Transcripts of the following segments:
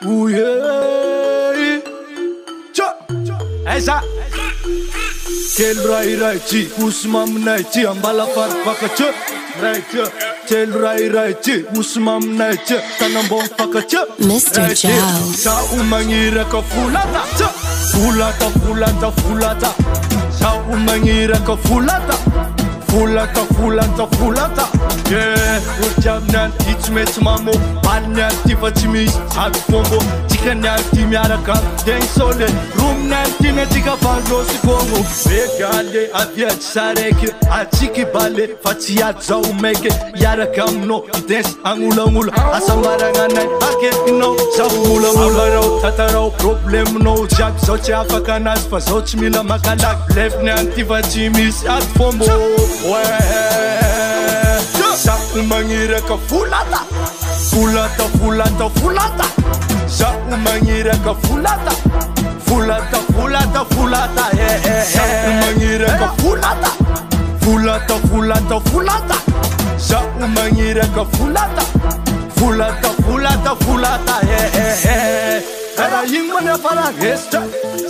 Ooh yeah. Esa. Tel rai chi usmam nai chi ambala far pakacha. Rai tel rai chi usmam nai chi tanambong pakacha. Mr. Joe. Sa umangira ka fulata. Fulata. Sa umangira ka fulata. Fulata. Yeah, ujamnan teachmate mamo. Panyan tifa chimis at fombo. Chikanyan timiaraka den sole. Room nantina tika fanros kongo. Begale aviat sareke. Achiki bale fatia zau meke. Yarakam no dance angula. Asambarangan ake no. Saumula mula tatarao problem no. Jak soche afakanas fa soch mila makalak. Left nantifa chimis at fombo. Sa umangira ka fulata. Sa umangira ka fulata. Fulata. Sa umangira ka fulata. Sa umangira ka fulata. Era yingmane fara este.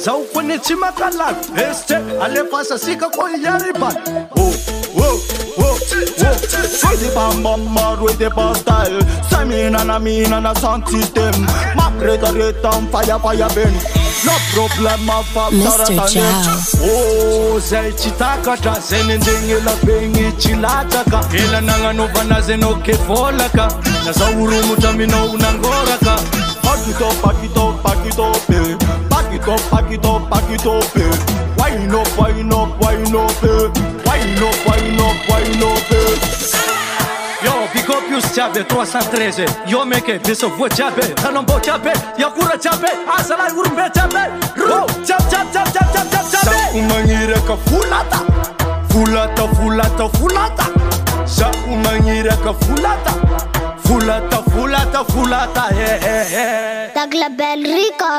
Sau pune chima kalak este. Ale pasa sika ko yariban. With the bam mad with the bus style. Samina na system. Ma reta fire ben. No problem of Mr. Joe. Oh, zai chitaka ta zenendenge la bengi chilataka. Ela nanga no bana zeno ke folaka. Na sauru mutamino unangoraka. Pack it up, Pack it up. Yo, pick up you chabe 313. Yo meke biso vo chabe. Tanombo chabe. Yakura chabe. Asala urumbe chabe. Chap. Sa umangira ka fulata. Sa umangira ka fulata. Fulata. Tagla Bel Rica.